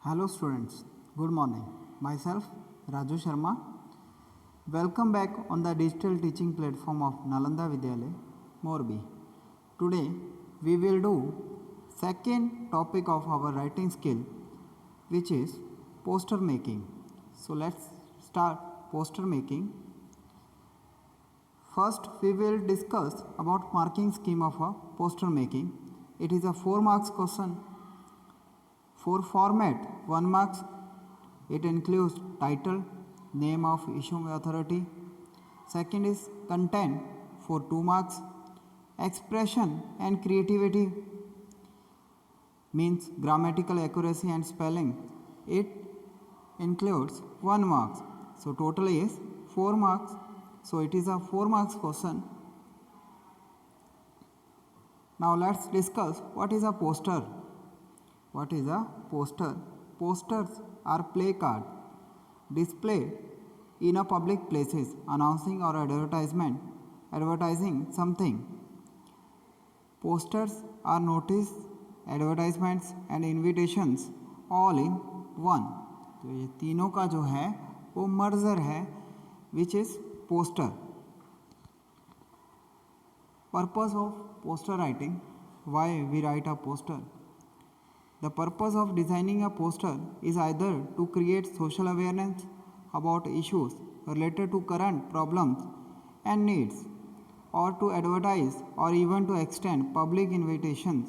Hello students, good morning. Myself Raju Sharma. Welcome back on the digital teaching platform of Nalanda Vidyalaya, Morbi. Today we will do second topic of our writing skill, which is poster making. So let's start poster making. First we will discuss about marking scheme of a poster making. It is a 4 marks question. For format 1 marks, it includes title, name of issuing authority. Second is content for 2 marks. Expression and creativity means grammatical accuracy and spelling. It includes 1 marks. So total is 4 marks. So it is a 4 marks question. Now let's discuss what is a poster. What is a poster? Posters are placard displayed in a public places announcing or advertising something. Posters are notice, advertisements and invitations all in one. तो ये तीनों का जो है वो merger है, which is poster. Purpose of poster writing. Why we write a poster? The purpose of designing a poster is either to create social awareness about issues related to current problems and needs, or to advertise or even to extend public invitations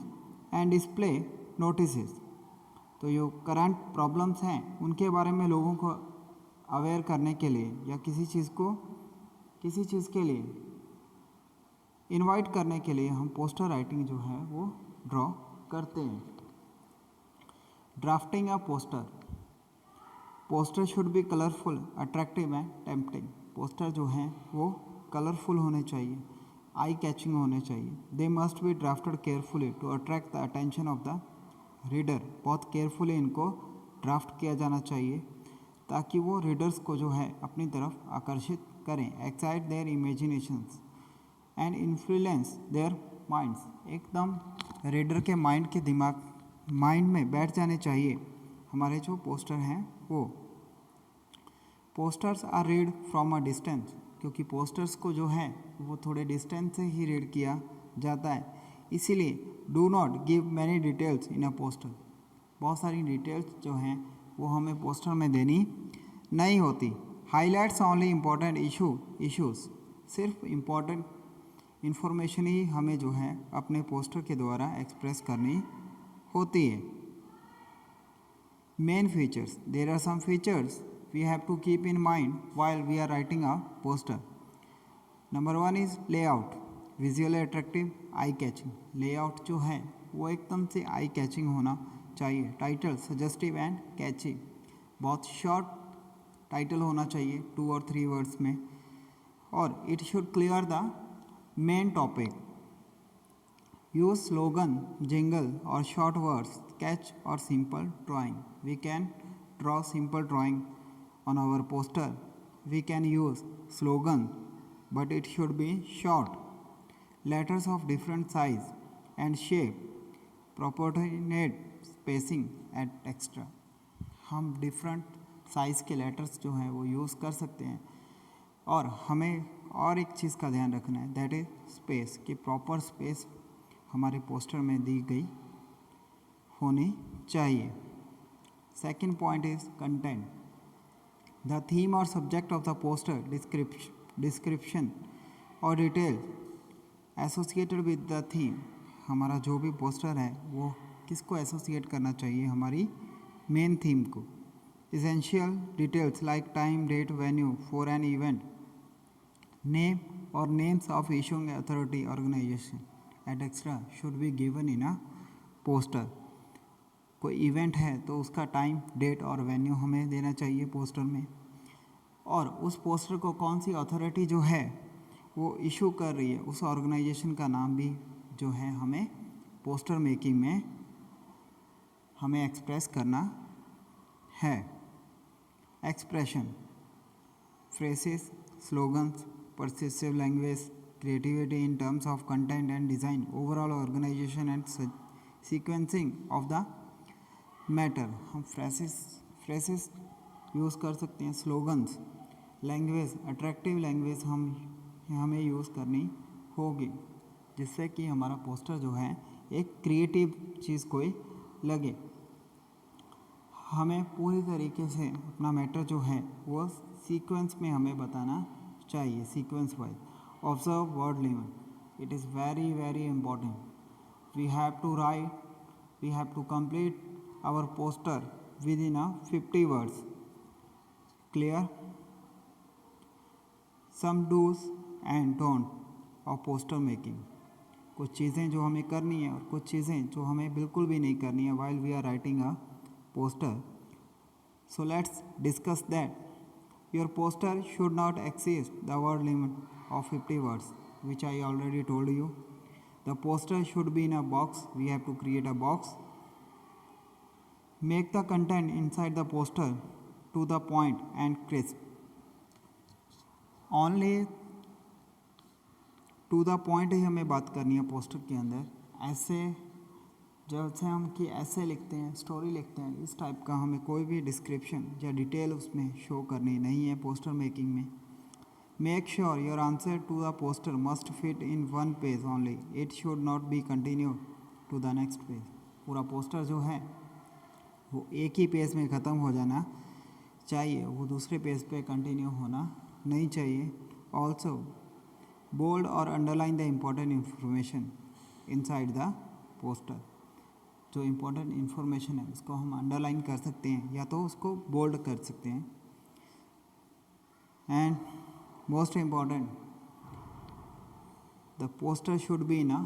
and display notices. तो जो current problems हैं उनके बारे में लोगों को aware करने के लिए या किसी चीज़ के लिए इनवाइट करने के लिए हम पोस्टर राइटिंग जो है वो ड्रॉ करते हैं. Drafting a poster. Poster should be colourful, attractive and tempting. Poster जो हैं वो कलरफुल होने चाहिए, आई कैचिंग होने चाहिए. They must be drafted carefully to attract the attention of the reader. बहुत केयरफुली इनको ड्राफ्ट किया जाना चाहिए ताकि वो रीडर्स को जो है अपनी तरफ आकर्षित करें. Excite their imaginations and influence their minds. एकदम रीडर के माइंड में बैठ जाने चाहिए हमारे जो पोस्टर हैं वो. Posters are read from a distance. क्योंकि पोस्टर्स को जो है वो थोड़े डिस्टेंस से ही रीड किया जाता है, इसीलिए do not give many details in a poster. बहुत सारी डिटेल्स जो हैं वो हमें पोस्टर में देनी नहीं होती. Highlights only important issues. सिर्फ इम्पॉर्टेंट इन्फॉर्मेशन ही हमें जो है अपने पोस्टर के द्वारा एक्सप्रेस करनी होती है. Main features. There are some features we have to keep in mind while we are writing a poster. Number 1 is layout. Visually attractive, eye catching. Layout जो है वो एकदम से आई कैचिंग होना चाहिए. Title suggestive and catchy. बहुत short title होना चाहिए, 2 और 3 वर्ड्स में. और it should clear the main topic. Use slogan, jingle or short words, sketch or simple drawing. We can draw simple drawing on our poster. We can use slogan, but it should be short. Letters of different size and shape. Proportionate spacing and extra. हम different size के letters जो हैं वो use कर सकते हैं. और हमें और एक चीज़ का ध्यान रखना है, दैट इज़ स्पेस. कि प्रॉपर स्पेस हमारे पोस्टर में दी गई होनी चाहिए. Second point is content. The theme और subject of the poster description और detail associated with the theme. हमारा जो भी पोस्टर है वो किसको एसोसिएट करना चाहिए, हमारी मेन थीम को. Essential details like time, date, venue for an event, name और names of issuing authority, organisation etcetera should be given in a poster. कोई इवेंट है तो उसका टाइम, डेट और वेन्यू हमें देना चाहिए पोस्टर में. और उस पोस्टर को कौन सी अथॉरिटी जो है वो इशू कर रही है, उस ऑर्गेनाइजेशन का नाम भी जो है हमें पोस्टर मेकिंग में हमें एक्सप्रेस करना है. Expression, phrases, slogans, persuasive language, creativity in terms of content and design, overall organization and sequencing of the matter, हम फ्रेसेस यूज़ कर सकते हैं, स्लोगन्स, लैंग्वेज, अट्रैक्टिव लैंग्वेज हमें यूज़ करनी होगी, जिससे कि हमारा पोस्टर जो है एक क्रिएटिव चीज़ कोई लगे। हमें पूरी तरीके से अपना मैटर जो है वो सीक्वेंस में हमें बताना चाहिए, sequence wise. Observe word limit, it is very very important. We have to complete our poster within 50 words. Clear? Some do's and don't of poster making, कुछ चीज़ें जो हमें करनी है और कुछ चीज़ें जो हमें बिल्कुल भी नहीं करनी है while we are writing a poster. So let's discuss that. Your poster should not exceed the word limit of 50 words, which I already told you. The poster should be in a box. We have to create a box. Make the content inside the poster to the point and crisp. Only to the point ही हमें बात करनी है poster के अंदर। ऐसे जैसे हम कि ऐसे लिखते हैं, स्टोरी लिखते हैं, इस टाइप का हमें कोई भी डिस्क्रिप्शन या डिटेल उसमें शो करनी नहीं है पोस्टर मेकिंग में। Make sure your answer to the poster must fit in one page only, it should not be continue to the next page. पूरा पोस्टर जो है वो एक ही पेज में ख़त्म हो जाना चाहिए, वो दूसरे पेज पे कंटिन्यू होना नहीं चाहिए। ऑल्सो बोल्ड और underline the important information inside the poster. जो इम्पोर्टेंट इन्फॉर्मेशन है उसको हम अंडरलाइन कर सकते हैं या तो उसको बोल्ड कर सकते हैं। And most important, the poster should be in a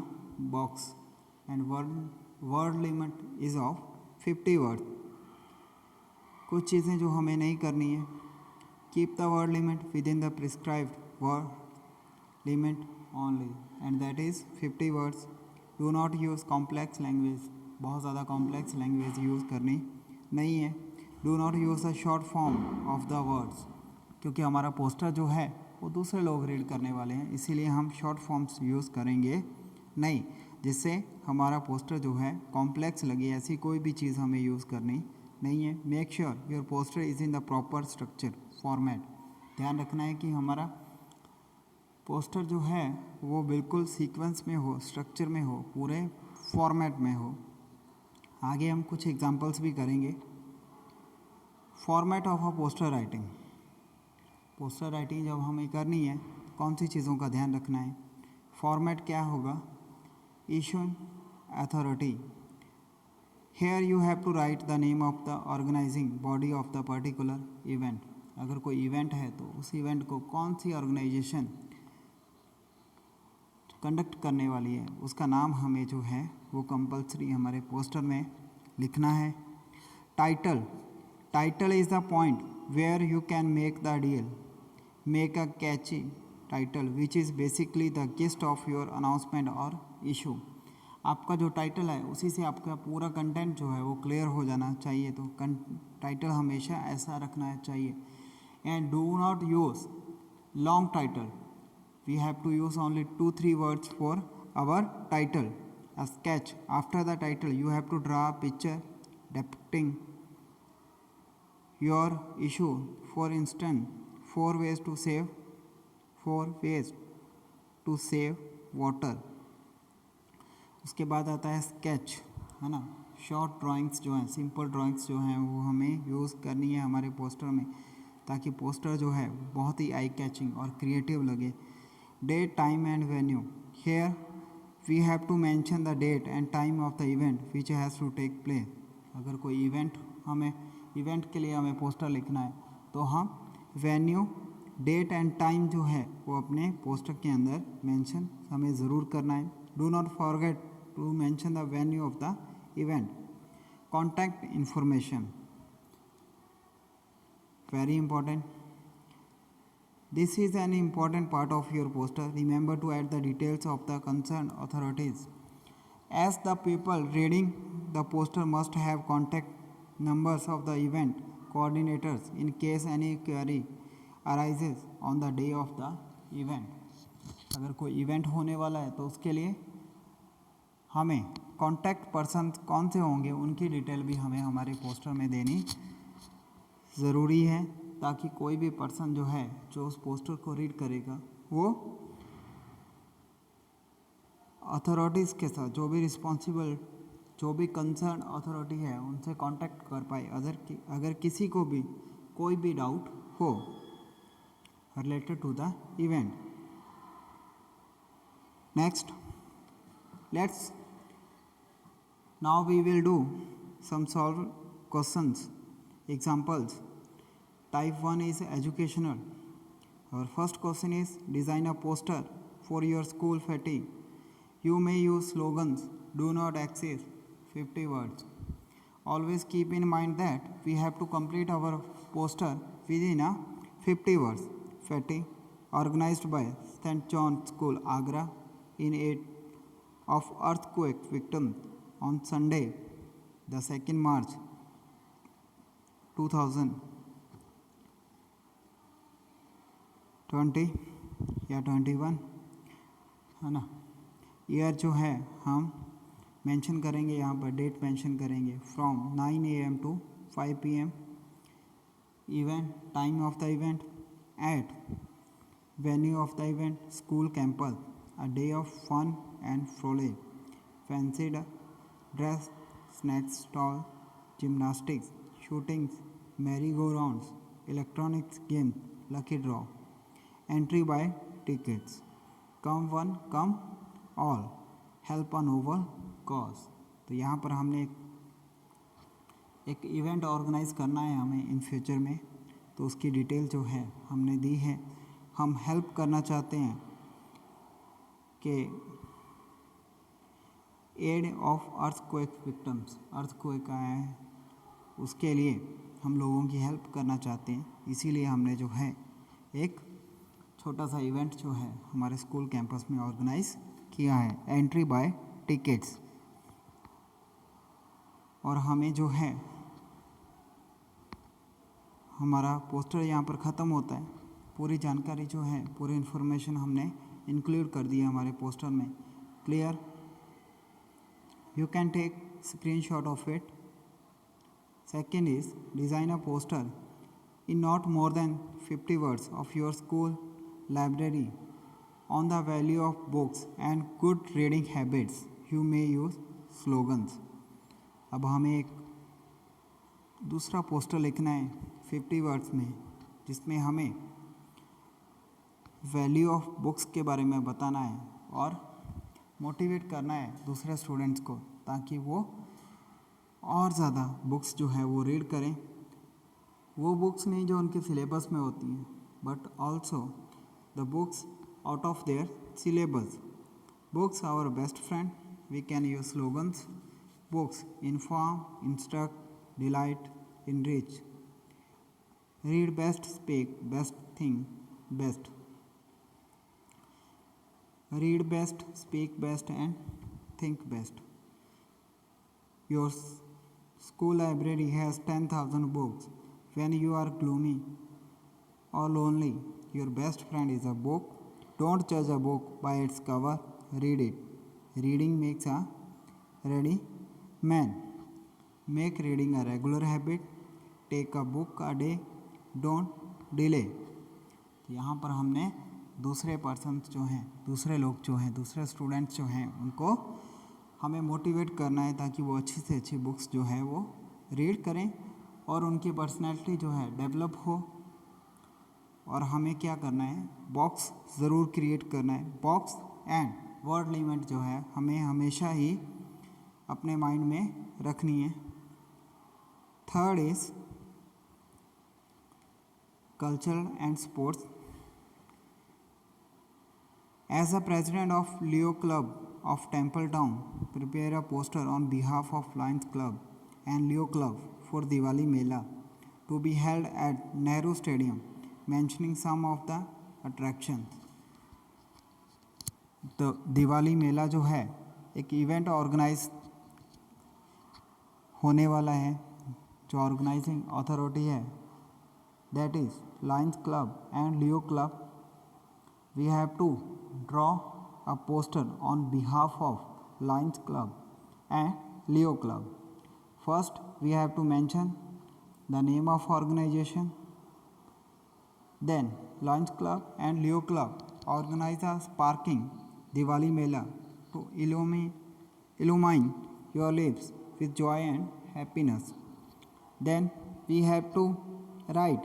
box and word limit is of 50 word. कुछ चीज़ें जो हमें नहीं करनी है, keep the word limit with in the prescribed word limit only and that is 50 words. Do not use complex language, बहुत ज़्यादा complex language use करनी नहीं है। Do not use a short form of the words, क्योंकि हमारा poster जो है वो दूसरे लोग रीड करने वाले हैं, इसीलिए हम शॉर्ट फॉर्म्स यूज़ करेंगे नहीं, जिससे हमारा पोस्टर जो है कॉम्प्लेक्स लगे। ऐसी कोई भी चीज़ हमें यूज़ करनी नहीं है। Make sure your poster is in the proper structure format, ध्यान रखना है कि हमारा पोस्टर जो है वो बिल्कुल सीक्वेंस में हो, स्ट्रक्चर में हो, पूरे फॉर्मेट में हो। आगे हम कुछ एग्जांपल्स भी करेंगे। Format of a poster writing, poster writing जब हमें करनी है कौन सी चीज़ों का ध्यान रखना है। फॉर्मेट क्या होगा? Issue authority, here you have to write the name of the organising body of the particular event. अगर कोई इवेंट है तो उस इवेंट को कौन सी ऑर्गेनाइजेशन कंडक्ट करने वाली है उसका नाम हमें जो है वो कंपलसरी हमारे पोस्टर में लिखना है। Title, title is the point where you can make the deal, make a catchy title which is basically the gist of your announcement और इशू। आपका जो टाइटल है उसी से आपका पूरा कंटेंट जो है वो क्लियर हो जाना चाहिए, तो टाइटल हमेशा ऐसा रखना चाहिए। And do not use long title, we have to use only 2-3 words for our title. A sketch, after the title you have to draw a picture depicting your issue. For instance, 4 ways to save water। उसके बाद आता है sketch, है ना। Short drawings जो हैं, simple drawings जो हैं वो हमें यूज़ करनी है हमारे पोस्टर में, ताकि पोस्टर जो है बहुत ही आई कैचिंग और क्रिएटिव लगे। Date, time and venue, here we have to mention the date and time of the event which has to take place। अगर कोई इवेंट के लिए हमें पोस्टर लिखना है तो हम वेन्यू, डेट एंड टाइम जो है वो अपने पोस्टर के अंदर मेंशन हमें ज़रूर करना है। Do not forget to mention the venue of the event. Contact information, very important. This is an important part of your poster. Remember to add the details of the concerned authorities, as the people reading the poster must have contact numbers of the event coordinators in case any query arises on the day of the event। अगर कोई event होने वाला है तो उसके लिए हमें contact person कौन से होंगे उनकी डिटेल भी हमें हमारे पोस्टर में देनी ज़रूरी है, ताकि कोई भी पर्सन जो है जो उस पोस्टर को रीड करेगा वो अथॉरिटीज़ के साथ, जो भी रिस्पॉन्सिबल, जो भी कंसर्न अथॉरिटी है उनसे कांटेक्ट कर पाए अगर किसी को भी कोई भी डाउट हो related to the event. Next, let's now we will do some solve questions examples. Type 1 is educational. Our first question is design a poster for your school fatigue. You may use slogans, do not exceed 50 words. Always keep in mind that we have to complete our poster within a 50 words. Fatigue organized by St. John's School, Agra in aid of earthquake victims on Sunday, the 2nd March 2020 या 21 है ना। Year जो है हम mention करेंगे, यहाँ पर date mention करेंगे from 9 AM to 5 PM। Event, time of the event, at venue of the event school campus, a day of fun and frolic, fancy dress, snacks stall, gymnastics, shootings, merry go rounds, electronics game, lucky draw, entry by tickets, come one come all, help a noble cause. तो यहाँ पर हमने एक event organise करना है हमें in future में, तो उसकी डिटेल जो है हमने दी है। हम हेल्प करना चाहते हैं कि aid of earthquake victims, earthquake आया है उसके लिए हम लोगों की हेल्प करना चाहते हैं, इसीलिए हमने जो है एक छोटा सा इवेंट जो है हमारे स्कूल कैंपस में ऑर्गेनाइज किया है, एंट्री बाय टिकट्स। और हमें जो है हमारा पोस्टर यहाँ पर ख़त्म होता है, पूरी जानकारी जो है, पूरी इन्फॉर्मेशन हमने इंक्लूड कर दी है हमारे पोस्टर में। Clear? You can take screenshot of it. Second is design a poster in not more than 50 words of your school library on the value of books and good reading habits. You may use slogans. अब हमें एक दूसरा poster लिखना है 50 words में, जिसमें हमें value of books के बारे में बताना है और मोटिवेट करना है दूसरे स्टूडेंट्स को, ताकि वो और ज़्यादा बुक्स जो है वो रीड करें। वो बुक्स नहीं जो उनके सिलेबस में होती हैं, but also the books out of their syllabus. Books our best friend, we can use slogans. Books inform, instruct, delight, enrich. Read best, speak best, think best. Read best, speak best and think best. Your school library has 10,000 books. When you are gloomy or lonely, your best friend is a book. Don't judge a book by its cover, read it. Reading makes a ready man. Make reading a regular habit. Take a book a day. Don't delay. यहाँ पर हमने दूसरे person जो हैं, दूसरे लोग जो हैं, दूसरे स्टूडेंट्स जो हैं, उनको हमें मोटिवेट करना है ताकि वो अच्छी से अच्छी बुक्स जो है वो रीड करें और उनकी पर्सनैलिटी जो है डेवलप हो। और हमें क्या करना है, बॉक्स ज़रूर क्रिएट करना है। बॉक्स एंड वर्ड लिमिट जो है हमें हमेशा ही अपने माइंड में रखनी है। Third is cultural and sports. As a president of Leo Club of Templetown, prepare a poster on behalf of Lions Club and Leo Club for Diwali Mela to be held at Nehru Stadium, mentioning some of the attractions. तो दिवाली मेला जो है एक event organise होने वाला है, जो organising authority है that is Lions club and Leo club. We have to draw a poster on behalf of Lions Club and Leo Club. First, we have to mention the name of organization. Then, Lions Club and Leo Club organize a sparking Diwali Mela to illumine your lives with joy and happiness. Then, we have to write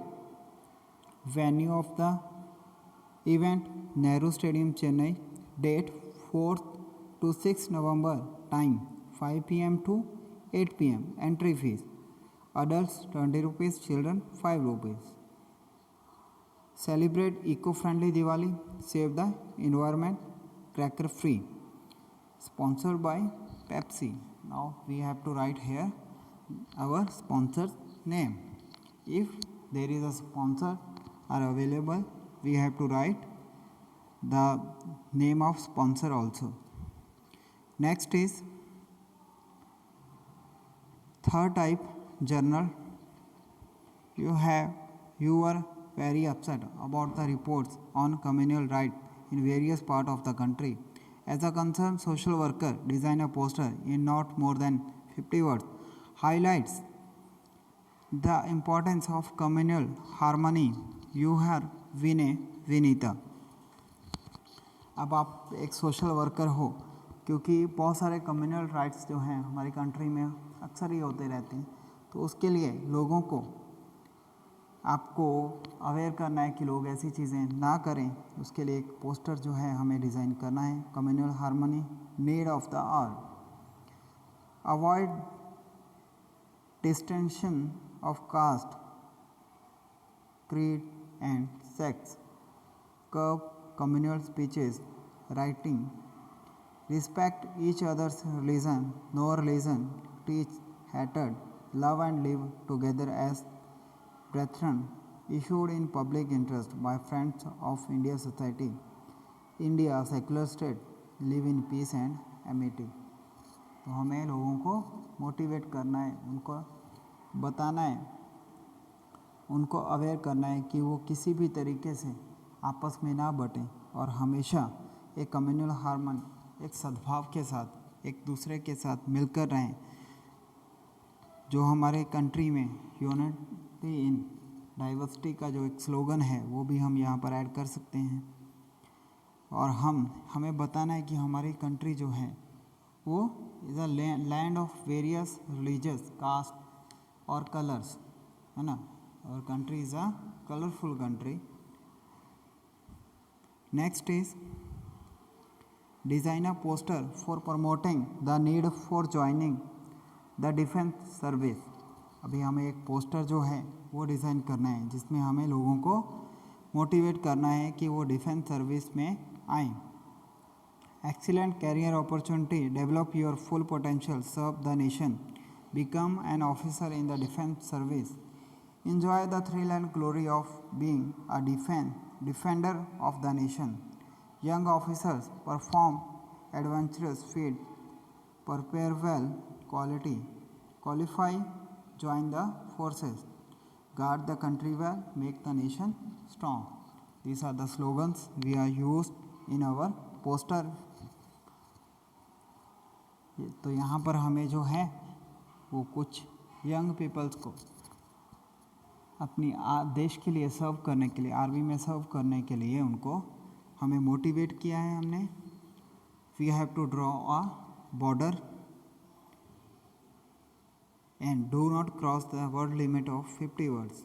venue of the event Nehru Stadium, Chennai. Date 4th to 6th November. Time 5 p.m. to 8 p.m. Entry fees adults 20 rupees, children 5 rupees. Celebrate eco-friendly Diwali, save the environment, cracker free. Sponsored by Pepsi. Now we have to write here our sponsor's name. If there is a sponsor are available, we have to write the name of sponsor also. Next is third type journal. You were very upset about the reports on communal rights in various parts of the country. As a concerned social worker, design a poster in not more than 50 words. Highlights the importance of communal harmony. You are Vinita. अब आप एक social worker हो, क्योंकि बहुत सारे communal riots जो हैं हमारी कंट्री में अक्सर ही होते रहते हैं, तो उसके लिए लोगों को आपको अवेयर करना है कि लोग ऐसी चीज़ें ना करें. उसके लिए एक पोस्टर जो है हमें डिज़ाइन करना है. Communal harmony, need of the hour, avoid distinction of caste, creed and sex, curb communal speeches, writing, respect each other's religion, no religion, teach hatred, love and live together as brethren, issued in public interest by Friends of India Society, India secular state, live in peace and amity. तो हमें लोगों को motivate करना है, उनको बताना है, उनको अवेयर करना है कि वो किसी भी तरीके से आपस में ना बटें और हमेशा एक कम्युनल हार्मनी, एक सद्भाव के साथ एक दूसरे के साथ मिलकर रहें. जो हमारे कंट्री में यूनिटी इन डाइवर्सिटी का जो एक स्लोगन है वो भी हम यहाँ पर ऐड कर सकते हैं. और हमें बताना है कि हमारी कंट्री जो है वो is a land of various religious caste और कलर्स, है ना. Our country is a colorful country. Next is design a poster for promoting the need for joining the defense service. अभी हमें एक पोस्टर जो है वो डिज़ाइन करना है जिसमें हमें लोगों को मोटिवेट करना है कि वो डिफेंस सर्विस में आएँ. Excellent career opportunity, develop your full potential, serve the nation, become an officer in the defense service. Enjoy the thrill and glory of being a defender of the nation. Young officers perform adventurous feats, prepare well, qualify, join the forces, guard the country well, make the nation strong. These are the slogans we are used in our poster. तो यहाँ पर हमें जो है वो कुछ young peoples को अपनी देश के लिए सर्व करने के लिए, आर्मी में सर्व करने के लिए उनको हमें मोटिवेट किया है हमने. We have to draw a border and do not cross the word limit of 50 words.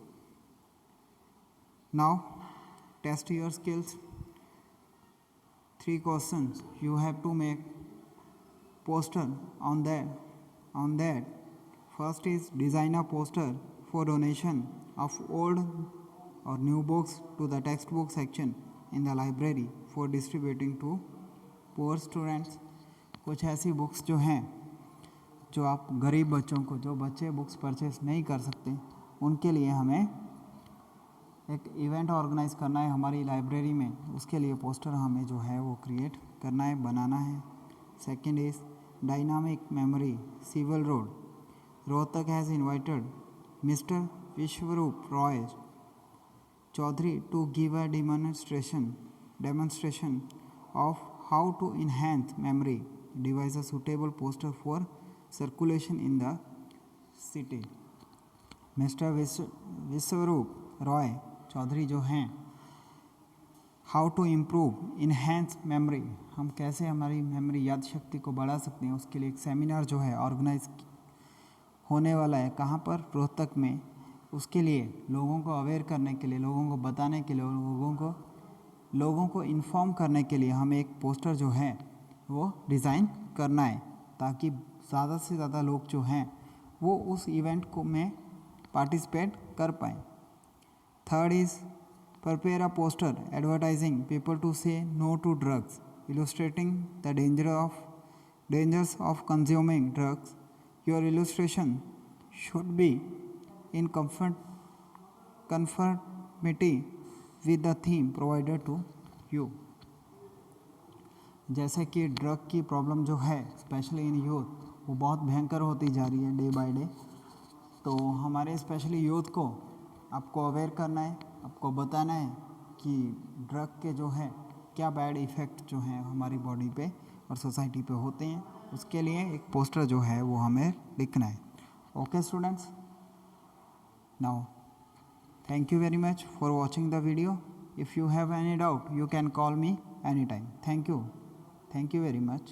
Now test your skills. 3 questions you have to make poster on that. First is design a poster for donation of old or new books to the textbook section in the library for distributing to poor students. कुछ ऐसी books जो हैं जो आप गरीब बच्चों को, जो बच्चे बुक्स परचेस नहीं कर सकते, उनके लिए हमें एक इवेंट ऑर्गेनाइज करना है हमारी लाइब्रेरी में. उसके लिए पोस्टर हमें जो है वो क्रिएट करना है, बनाना है. Second is dynamic memory, civil road, Rohtak has invited mister Vishwaroop Roy Chaudhary to give a demonstration of how to enhance memory devise a suitable poster for circulation in the city. Mister Vishwaroop Roy Chowdhury जो हैं, how to improve enhance memory, हम कैसे हमारी memory याद शक्ति को बढ़ा सकते हैं, उसके लिए एक सेमिनार जो है ऑर्गेनाइज होने वाला है. कहाँ पर? रोहतक में. उसके लिए लोगों को अवेयर करने के लिए, लोगों को बताने के लिए, लोगों को इन्फॉर्म करने के लिए हमें एक पोस्टर जो है वो डिज़ाइन करना है, ताकि ज़्यादा से ज़्यादा लोग जो हैं वो उस इवेंट को में पार्टिसिपेट कर पाएँ. Third is prepare a poster advertising people to say no to drugs, illustrating the dangers of consuming drugs. Your illustration should be in conformity with the theme provided to you. जैसे कि drug की problem जो है specially in youth वो बहुत भयंकर होती जा रही है डे बाय डे. तो हमारे स्पेशली यूथ को आपको अवेयर करना है, आपको बताना है कि ड्रग के जो है क्या बैड इफ़ेक्ट जो हैं हमारी बॉडी पे और सोसाइटी पे होते हैं. उसके लिए एक पोस्टर जो है वो हमें लिखना है. Okay students, now thank you very much for watching the video. If you have any doubt you can call me any time. Thank you very much.